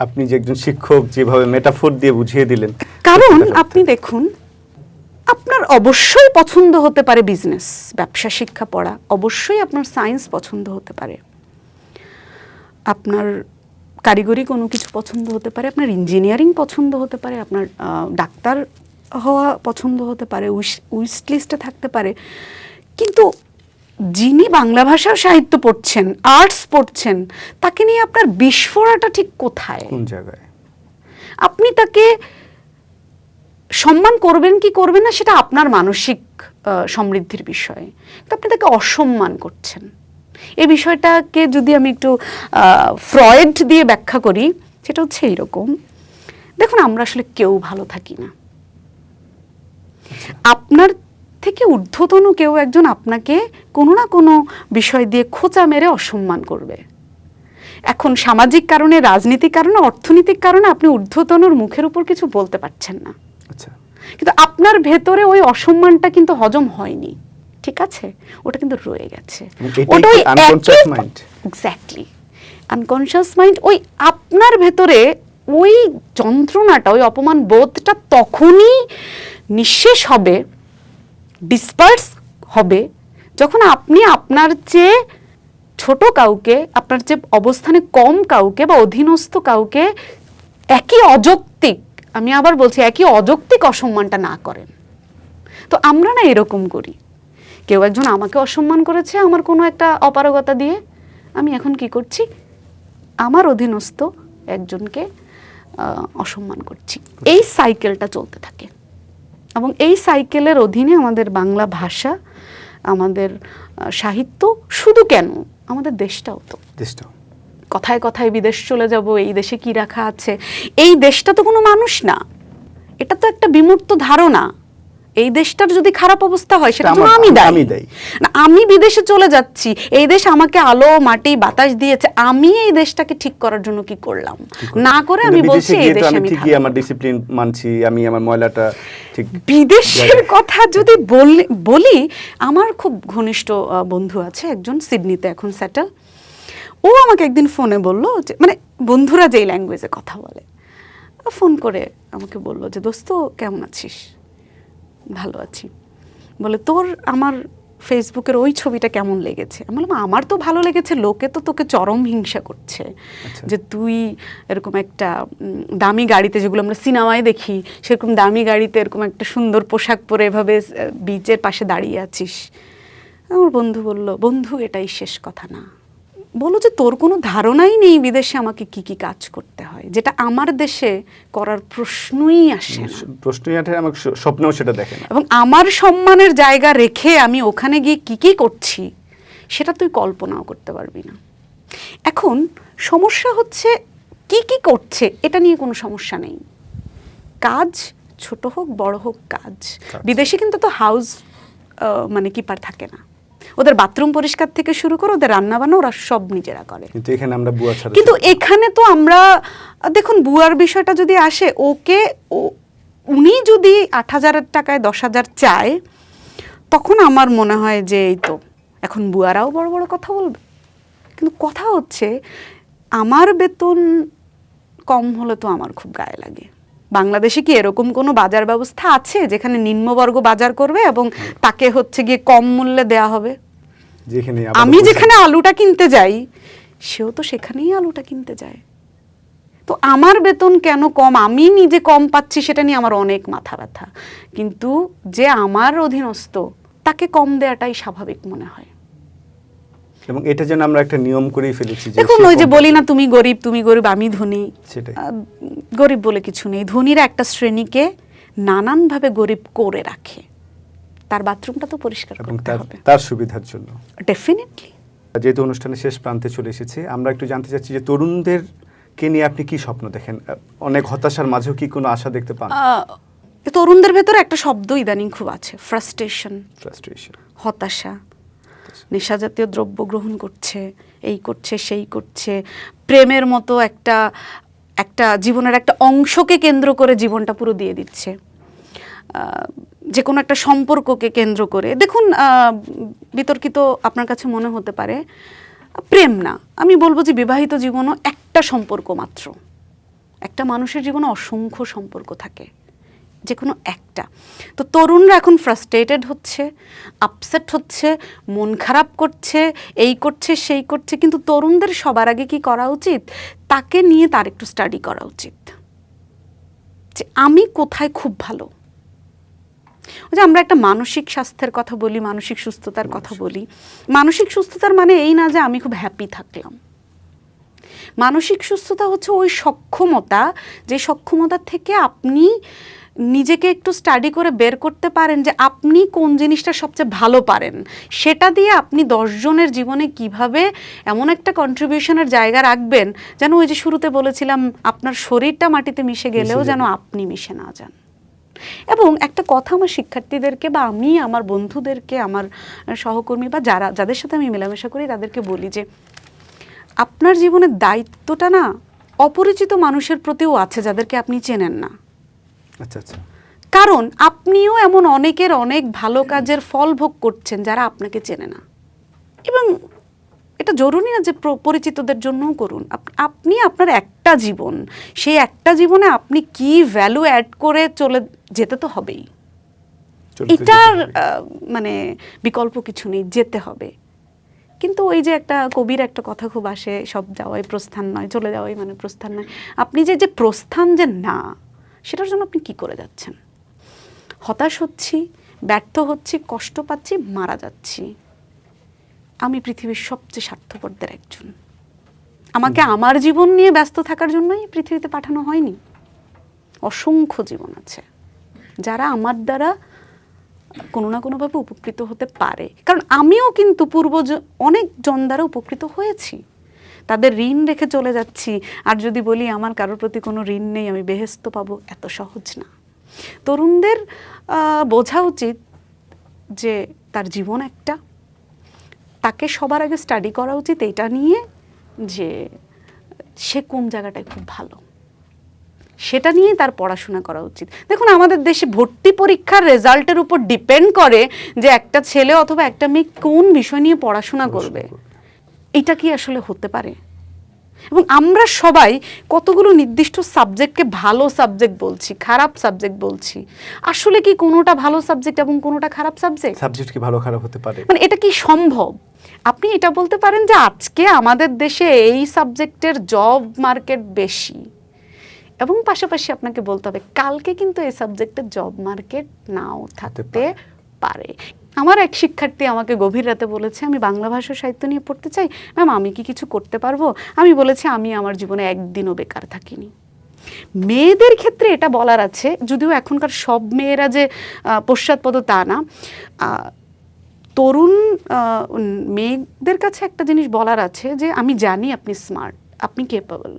আপনি যে একজন শিক্ষক যেভাবে মেটাফোর দিয়ে বুঝিয়ে দিলেন, কারণ আপনি দেখুন, আপনার অবশ্যই পছন্দ হতে পারে বিজনেস, ব্যবসা শিক্ষা পড়া, অবশ্যই আপনার সায়েন্স পছন্দ হতে পারে, আপনার কারিগরি কোনো কিছু পছন্দ হতে পারে, আপনার ইঞ্জিনিয়ারিং পছন্দ হতে পারে, আপনার ডাক্তার হওয়া পছন্দ হতে পারে, উইশ লিস্টে থাকতে পারে। কিন্তু যিনি বাংলা ভাষার সাহিত্য পড়ছেন, আর্টস পড়ছেন, তাকে নিয়ে আপনার বিস্ফোরাটা ঠিক কোথায়? কোন জায়গায়? আপনি তাকে সম্মান করবেন কি করবেন না সেটা আপনার মানসিক সমৃদ্ধির বিষয়, তো আপনি তাকে অসম্মান করছেন। এই বিষয়টাকে যদি আমি একটু ফ্রয়েড দিয়ে ব্যাখ্যা করি, সেটা হচ্ছে এইরকম। দেখুন, আমরা আসলে কেউ ভালো থাকি না। আপনার থেকে ঊর্ধ্বতন কেউ একজন আপনাকে কোনো না কোনো বিষয় দিয়ে খোঁচা মেরে অসম্মান করবে। এখন সামাজিক কারণে, রাজনৈতিক কারণে, অর্থনৈতিক কারণে আপনি ঊর্ধ্বতনর মুখের উপর কিছু বলতে পারছেন না, আচ্ছা, কিন্তু আপনার ভেতরে ওই অসম্মানটা কিন্তু হজম হয়নি, ঠিক আছে, ওটা কিন্তু রয়ে গেছে। ওটা ওই unconscious mind, exactly unconscious mind. ওই আপনার ভেতরে ওই যন্ত্রণাটা, ওই অপমান বোধটা তখনই নিঃশেষ হবে, ডিসপার্স হবে, যখন আপনি আপনার চেয়ে ছোট কাউকে, আপনার যে অবস্থানে কম কাউকে বা অধীনস্থ কাউকে একই অযৌক্তিক, আমি আবার বলছি, একই অযৌক্তিক অসম্মানটা না করেন। তো আমরা না এরকম করি, কেউ একজন আমাকে অসম্মান করেছে আমার কোনো একটা অপারগতা দিয়ে, আমি এখন কি করছি, আমার অধীনস্থ একজনকে অসম্মান করছি। এই সাইকেলটা চলতে থাকে, এবং এই সাইকেলের অধীনে আমাদের বাংলা ভাষা, আমাদের সাহিত্য, শুধু কেন আমাদের দেশটাও তো, কথায় কথায় বিদেশ চলে যাব, এই দেশে কি রাখা আছে। এই দেশটা তো কোনো মানুষ না, এটা তো একটা বিমূর্ত ধারণা। এই দেশটার যদি খারাপ অবস্থা হয় সেটা তো আমি দায়ী না। আমি বিদেশে চলে যাচ্ছি, এই দেশ আমাকে আলো মাটি বাতাস দিয়েছে, আমি এই দেশটাকে ঠিক করার জন্য কি করলাম না করে আমি বলছি এই দেশে আমি ঠিকই আমার ডিসিপ্লিন মানছি, আমি আমার ময়লাটা ঠিক। বিদেশের কথা যদি বলি, আমার খুব ঘনিষ্ঠ বন্ধু আছে একজন, সিডনিতে এখন সেটেল। ও আমাকে একদিন ফোনে বললো যে, মানে বন্ধুরা যেই ল্যাঙ্গুয়েজে কথা বলে, ফোন করে আমাকে বললো যে, দোস্ত কেমন আছিস? ভালো আছি। বলে, তোর আমার ফেসবুকের ওই ছবিটা কেমন লেগেছে? আমি বললাম, আমার তো ভালো লেগেছে, লোকে তো তোকে চরম হিংসা করছে যে তুই এরকম একটা দামি গাড়িতে, যেগুলো আমরা সিনেমায় দেখি সেরকম দামি গাড়িতে এরকম একটা সুন্দর পোশাক পরে এভাবে বিচের পাশে দাঁড়িয়ে আছিস। আমার বন্ধু বলল, বন্ধু এটাই শেষ কথা না, বলো যে তোর কোনো ধারণাই নেই বিদেশে আমাকে কি কি কাজ করতে হয়, যেটা আমার দেশে করার প্রশ্নই আসে না, প্রশ্নই আসে, আমার স্বপ্নেও সেটা দেখে না। এবং আমার সম্মানের জায়গা রেখে আমি ওখানে গিয়ে কি কি করছি সেটা তুই কল্পনাও করতে পারবি না। এখন সমস্যা হচ্ছে কি কি করছে এটা নিয়ে কোনো সমস্যা নেই, কাজ ছোট হোক বড় হোক কাজ। বিদেশে কিন্তু তো হাউস মানে কিপার থাকে না। ওদের বাথরুম পরিষ্কার থেকে শুরু করে ওদের রান্নাবান্না ওরা সব নিজেরা করে। কিন্তু এখানে আমরা বুয়া ছাড়া কিন্তু এখানে তো আমরা দেখুন বুয়ার বিষয়টা যদি আসে, উনি যদি 8,000 টাকায় 10,000 চায়, তখন আমার মনে হয় যে এই তো এখন বুয়ারাও বড় বড় কথা বলবে। কিন্তু কথা হচ্ছে আমার বেতন কম হলে তো আমার খুব গায়ে লাগে। বাংলাদেশে কি এরকম কোনো বাজার ব্যবস্থা আছে যেখানে নিম্নবর্গ বাজার করবে এবং তাকে হচ্ছে গিয়ে কম মূল্যে দেয়া হবে? আমি যেখানে আলুটা কিনতে যাই সেও তো সেখানেই আলুটা কিনতে যায়। তো আমার বেতন কেন কম, আমি নিজে কম পাচ্ছি সেটা নিয়ে আমার অনেক মাথা ব্যথা। কিন্তু যে আমার অধীনস্থ তাকে কম দেওয়াটাই স্বাভাবিক মনে হয়। এবং এটা যেন আমরা একটা নিয়ম করেই ফেলেছি। দেখুন ওই যে বলি না, তুমি গরিব আমি ধনী, সেটাই। গরিব বলে কিছু নেই। ধনীরা একটা শ্রেণীকে নানানভাবে গরিব করে রাখে, তার বাথরুমটা তো পরিষ্কার করতে হবে তার সুবিধার জন্য। ডেফিনেটলি। যেহেতু অনুষ্ঠানের শেষ প্রান্তে চলে এসেছে, আমরা একটু জানতে চাচ্ছি যে তরুণদেরকে নিয়ে আপনি কি স্বপ্ন দেখেন? অনেক হতাশার মাঝেও কি কোনো আশা দেখতে পান? তরুণদের ভেতরে একটা শব্দ ইদানিং খুব আছে, ফ্রাস্ট্রেশন, হতাশা। নেশা জাতীয় দ্রব্য গ্রহণ করছে, এই করছে সেই করছে, প্রেমের মতো একটা জীবনের একটা অংশকে কেন্দ্র করে জীবনটা পুরো দিয়ে দিচ্ছে, যে কোনো একটা সম্পর্ককে কেন্দ্র করে। দেখুন বিতর্কিত আপনার কাছে মনে হতে পারে, প্রেম না, আমি বলবো যে বিবাহিত জীবনও একটা সম্পর্ক মাত্র। একটা মানুষের জীবনে অসংখ্য সম্পর্ক থাকে, যে কোনো একটা। তো তরুণরা এখন ফ্রাস্ট্রেটেড হচ্ছে, আপসেট হচ্ছে, মন খারাপ করছে, এই করছে সেই করছে। কিন্তু তরুণদের সবার আগে কি করা উচিত? তাকে নিয়ে তার একটু স্টাডি করা উচিত যে আমি কোথায় খুব ভালো। যে আমরা একটা মানসিক স্বাস্থ্যের কথা বলি, মানসিক সুস্থতার কথা বলি। মানসিক সুস্থতার মানে এই না যে আমি খুব হ্যাপি থাকলাম। মানসিক সুস্থতা হচ্ছে ওই সক্ষমতা, যে সক্ষমতা থেকে আপনি নিজেকে একটু স্টাডি করে বের করতে পারেন যে আপনি কোন জিনিসটা সবচেয়ে ভালো পারেন, সেটা দিয়ে আপনি 10 জনের জীবনে কিভাবে এমন একটা কন্ট্রিবিউশনের জায়গা রাখবেন যেন ওই যে শুরুতে বলেছিলাম আপনার শরীরটা মাটিতে মিশে গেলেও যেন আপনি মিশে না যান। এবং একটা কথা আমার শিক্ষার্থীদেরকে বা আমি আমার বন্ধুদেরকে, আমার সহকর্মী বা যাদের সাথে আমি মেলামেশা করি তাদেরকে বলি যে আপনার জীবনের দায়িত্বটা না অপরিচিত মানুষের প্রতিও আছে যাদেরকে আপনি চেনেন না। আচ্ছা আচ্ছা। কারণ আপনিও এমন অনেকের অনেক ভালো কাজের ফল ভোগ করছেন যারা আপনাকে চেনে না। এবং এটা জরুরি না যে পরিচিতদের জন্যও করুন। আপনি আপনার একটা জীবন, সেই একটা জীবনে আপনি কি ভ্যালু অ্যাড করে চলে যেতে তো হবেই। এটার মানে বিকল্প কিছু নেই, যেতে হবে। কিন্তু ওই যে একটা কবির একটা কথা খুব আসে, সব যাওয়াই প্রস্থান নয়, চলে যাওয়াই মানে প্রস্থান নয়। আপনি যে প্রস্থান যে না, সেটার জন্য আপনি কি করে যাচ্ছেন? হতাশ হচ্ছি, ব্যর্থ হচ্ছি, কষ্ট পাচ্ছি, মারা যাচ্ছি। আমি পৃথিবীর সবচেয়ে স্বার্থপরদের একজন। আমাকে আমার জীবন নিয়ে ব্যস্ত থাকার জন্যই পৃথিবীতে পাঠানো হয়নি। অসংখ্য জীবন আছে যারা আমার দ্বারা কোনো না কোনোভাবে উপকৃত হতে পারে। কারণ আমিও কিন্তু অনেক জন দ্বারা উপকৃত হয়েছি, তাদের ঋণ রেখে চলে যাচ্ছি। আর যদি বলি আমার কারোর প্রতি কোনো ঋণ নেই, আমি বেহেশত পাবো, এত সহজ না। তরুণদের বোঝা উচিত যে তার জীবন একটা, তাকে সবার আগে স্টাডি করা উচিত এটা নিয়ে যে সে কোন জায়গাটায় খুব ভালো, সেটা নিয়ে তার পড়াশোনা করা উচিত। দেখুন আমাদের দেশে ভর্তি পরীক্ষার রেজাল্টের উপর ডিপেন্ড করে যে একটা ছেলে অথবা একটা মেয়ে কোন বিষয় নিয়ে পড়াশোনা করবে। এটা কি আসলে হতে পারে? এবং আমরা সবাই কতগুলো নির্দিষ্ট সাবজেক্টকে ভালো সাবজেক্ট বলছি, খারাপ সাবজেক্ট বলছি। আসলে কি কোনোটা ভালো সাবজেক্ট এবং কোনোটা খারাপ সাবজেক্ট? সাবজেক্ট কি ভালো খারাপ হতে পারে? মানে এটা কি সম্ভব? আপনি এটা বলতে পারেন যে আজকে আমাদের দেশে এই সাবজেক্টের জব মার্কেট বেশি, এবং পাশাপাশি আপনাকে বলতে হবে কালকে কিন্তু এই সাবজেক্টের জব মার্কেট নাও থাকতে পারে। আমার এক শিক্ষার্থী আমাকে গভীর রাতে বলেছে আমি বাংলা ভাষা সাহিত্য নিয়ে পড়তে চাই, ম্যাম আমি কি কিছু করতে পারবো? আমি বলেছি আমি আমার জীবনে একদিনও বেকার থাকিনি। মেয়েদের ক্ষেত্রে এটা বলার আছে, যদিও এখনকার সব মেয়েরা যে পশ্চাৎপদ তা না, তরুণ মেয়েদের কাছে একটা জিনিস বলার আছে যে আমি জানি আপনি স্মার্ট, আপনি কেপেবল,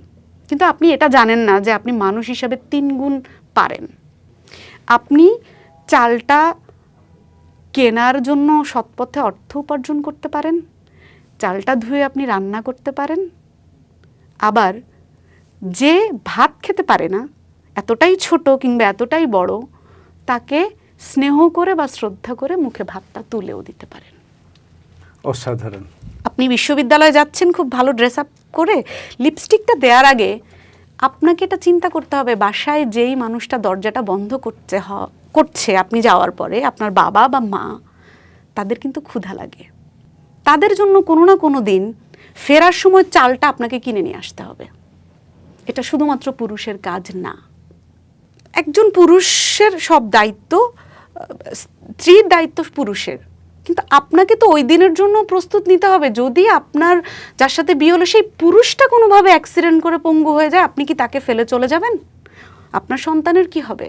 কিন্তু আপনি এটা জানেন না যে আপনি মানুষ হিসাবে 3 গুণ পারেন। আপনি চালটা কেনার জন্য সৎপথে অর্থ উপার্জন করতে পারেন, চালটা ধুয়ে আপনি রান্না করতে পারেন। আবার যে ভাত খেতে পারে না, এতটাই ছোট কিংবা এতটাই বড়, তাকে স্নেহ করে বা শ্রদ্ধা করে মুখে ভাতটা তুলেও দিতে পারেন। অসাধারণ। আপনি বিশ্ববিদ্যালয়ে যাচ্ছেন খুব ভালো ড্রেস আপ করে, লিপস্টিকটা দেওয়ার আগে আপনাকে এটা চিন্তা করতে হবে, বাসায় যেই মানুষটা দরজাটা বন্ধ করছে আপনি যাওয়ার পরে, আপনার বাবা বা মা, তাদের কিন্তু ক্ষুধা লাগে। তাদের জন্য কোনো না কোনো দিন ফেরার সময় চালটা আপনাকে কিনে নিয়ে আসতে হবে। এটা শুধুমাত্র পুরুষের কাজ না। একজন পুরুষের সব দায়িত্ব, স্ত্রীর দায়িত্ব পুরুষের, কিন্তু আপনাকে তো ওই দিনের জন্য প্রস্তুত নিতে হবে। যদি আপনার যার সাথে বিয়ে হলো সেই পুরুষটা কোনোভাবে অ্যাক্সিডেন্ট করে পঙ্গু হয়ে যায়, আপনি কি তাকে ফেলে চলে যাবেন? আপনার সন্তানের কি হবে?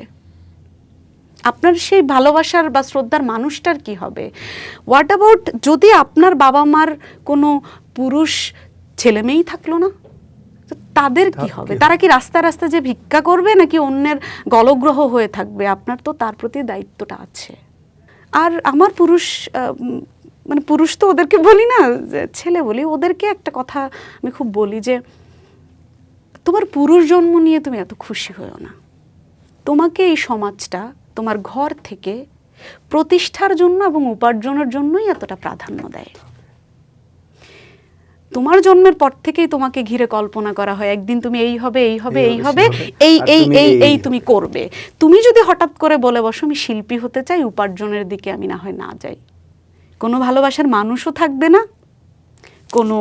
আপনার সেই ভালোবাসার বা শ্রদ্ধার মানুষটার কি হবে? হোয়াট অ্যাবাউট যদি আপনার বাবা মার কোনো পুরুষ ছেলে মেয়েই থাকলো না, তাদের কি হবে? তারা কি রাস্তায় রাস্তায় যে ভিক্ষা করবে নাকি অন্যের গলগ্রহ হয়ে থাকবে? আপনার তো তার প্রতি দায়িত্বটা আছে। আর আমার পুরুষ মানে পুরুষ তো ওদেরকে বলি না, ছেলে বলি, ওদেরকে একটা কথা আমি খুব বলি যে তোমার পুরুষ জন্ম নিয়ে তুমি এত খুশি হয়েও না। তোমাকে এই সমাজটা তোমার ঘর থেকে প্রতিষ্ঠার জন্য এবং উপার্জনের জন্যই এতটা প্রাধান্য দেয়। তোমার জন্মের পর থেকেই তোমাকে ঘিরে কল্পনা করা হয়, একদিন তুমি এই হবে, এই হবে, এই হবে, এই এই এই এই তুমি করবে। তুমি যদি হঠাৎ করে বলে বসো আমি শিল্পী হতে চাই, উপার্জনের দিকে আমি না হয় না যাই, কোনো ভালোবাসার মানুষও থাকবে না, কোনো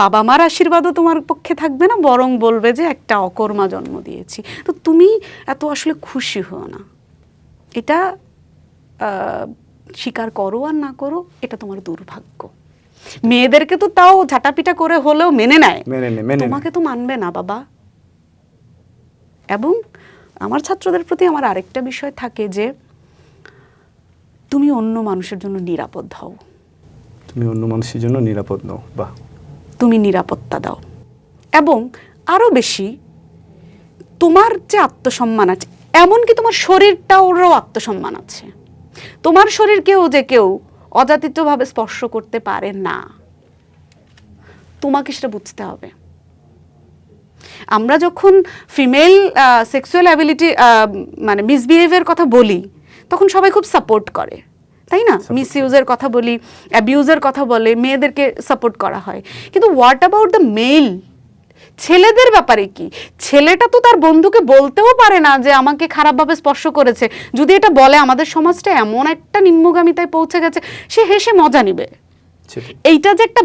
বাবা মার আশীর্বাদও তোমার পক্ষে থাকবে না, বরং বলবে যে একটা অকর্মা জন্ম দিয়েছি। তো তুমি এত আসলে খুশি হও না। এটা স্বীকার করো আর না করো, এটা তোমার দুর্ভাগ্য। মেয়েদেরকে তো তাও ঝাঁটাপিটা করে হলেও মেনে নেয়, তোমাকে তো মানবে না বাবা। এবং আমার ছাত্রদের প্রতি আমার আরেকটা বিষয় থাকে যে তুমি অন্য মানুষের জন্য নিরাপদ হও। তুমি অন্য মানুষের জন্য নিরাপদ নও, বাহ। তুমি নিরাপত্তা দাও, এবং আরো বেশি তোমার যে আত্মসম্মান আছে, এমনকি তোমার শরীরটারও আত্মসম্মান আছে। তোমার শরীরকেও যে কেউ অযাচিতভাবে স্পর্শ করতে পারে না, তোমাকে সেটা বুঝতে হবে। আমরা যখন ফিমেল সেক্সুয়াল অ্যাবিলিটি মানে মিসবিহেভিয়ার কথা বলি, তখন সবাই খুব সাপোর্ট করে, তাই না? মিসইউজের কথা বলি, অ্যাবিউজের কথা বলে, মেয়েদেরকে সাপোর্ট করা হয়। কিন্তু হোয়াট অ্যাবাউট দ্য মেল? ছেলেদের ব্যাপারে কি? ছেলেটা তো তার বন্ধুকে বলতেও পারে না যে আমাকে খারাপভাবে স্পর্শ করেছে। যদি এটা বলে, আমাদের সমাজটা এমন একটা নিম্নগামিতায় পৌঁছে গেছে, সে হেসে মজা নিবে। এইটা যে একটা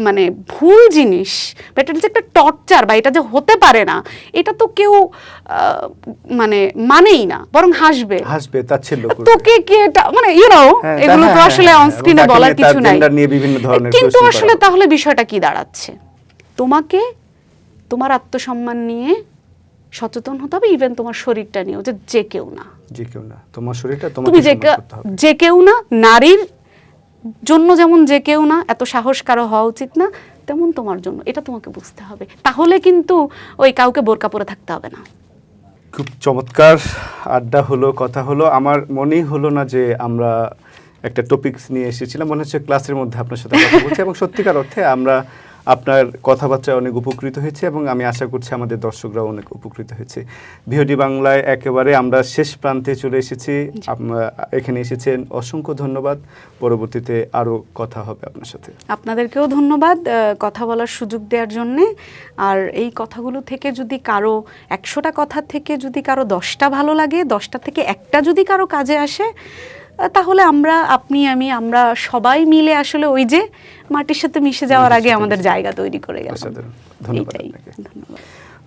মানে ভুল জিনিস, বা এটা যে একটা টর্চার, বা এটা যে হতে পারে না, এটা তো কেউ মানে মানেই না, বরং হাসবে, তাচ্ছিল্য করবে। তোকে কি এটা মানে এগুলো তো আসলে অন স্ক্রিনে বলার কিছু নাই। কিন্তু আসলে তাহলে বিষয়টা কি দাঁড়াচ্ছে? তোমাকে তোমার আত্মসম্মান নিয়ে সচেতন হতে হবে, ইভেন তোমার শরীরটা নিয়েও, যে কেউ না, তোমার শরীরটা তুমি যে কেউ না, নারীর জন্য যেমন যে কেউ না, এত সাহস কারো হওয়া উচিত না, তেমন তোমার জন্য, এটা তোমাকে বুঝতে হবে। তাহলে কিন্তু ওই কাউকে বোরকা পরে থাকতে হবে না। খুব চমৎকার আড্ডা হলো, কথা হলো। আমার মনেই হলো না যে আমরা একটা টপিকস নিয়ে এসেছিলাম, মনে হচ্ছে ক্লাসের মধ্যে আপনার সাথে কথা বলছি। এবং সত্যিকার অর্থে আমরা আপনার কথাবার্তায় অনেক উপকৃত হয়েছে, এবং আমি আশা করছি আমাদের দর্শকরাও অনেক উপকৃত হয়েছে। ভিওডি বাংলায় একেবারে আমরা শেষ প্রান্তে চলে এসেছি। এখানে এসেছেন, অসংখ্য ধন্যবাদ। পরবর্তীতে আরও কথা হবে আপনার সাথে। আপনাদেরকেও ধন্যবাদ কথা বলার সুযোগ দেওয়ার জন্যে। আর এই কথাগুলো থেকে যদি কারো 100টা কথা থেকে যদি কারো 10টা ভালো লাগে, 10টা থেকে একটা যদি কারো কাজে আসে, তাহলে আপনি আমি আমরা সবাই মিলে আসলে ওই যে মাটির সাথে মিশে যাওয়ার আগে আমাদের জায়গা তৈরি করে গেলাম। ধন্যবাদ।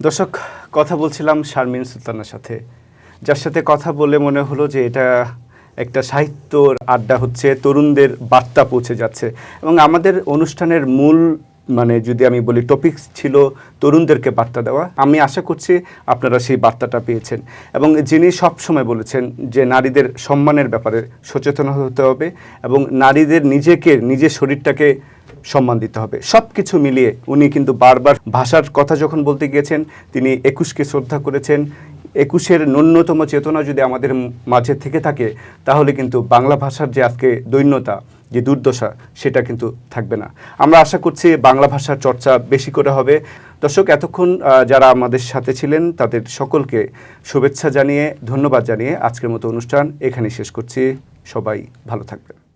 দর্শক, কথা বলছিলাম শারমিন সুলতানার সাথে, যার সাথে কথা বলে মনে হলো যে এটা একটা সাহিত্যর আড্ডা হচ্ছে, তরুণদের বার্তা পৌঁছে যাচ্ছে। এবং আমাদের অনুষ্ঠানের মূল মানে যদি আমি বলি টপিকস ছিল তরুণদেরকে বার্তা দেওয়া। আমি আশা করছি আপনারা সেই বার্তাটা পেয়েছেন। এবং যিনি সবসময় বলেছেন যে নারীদের সম্মানের ব্যাপারে সচেতন হতে হবে, এবং নারীদের নিজের শরীরটাকে সম্মান দিতে হবে। সব কিছু মিলিয়ে উনি কিন্তু বারবার ভাষার কথা যখন বলতে গিয়েছেন, তিনি 21কে শ্রদ্ধা করেছেন, একুশের ন্যূনতম চেতনা যদি আমাদের মাঝে থেকে থাকে, তাহলে কিন্তু বাংলা ভাষার যে আজকে দৈন্যতা, যে দুর্দশা, সেটা কিন্তু থাকবে না। আমরা আশা করছি বাংলা ভাষার চর্চা বেশি করে হবে। দর্শক, এতক্ষণ যারা আমাদের সাথে ছিলেন তাদের সকলকে শুভেচ্ছা জানিয়ে, ধন্যবাদ জানিয়ে আজকের মতো অনুষ্ঠান এখানেই শেষ করছি। সবাই ভালো থাকবেন।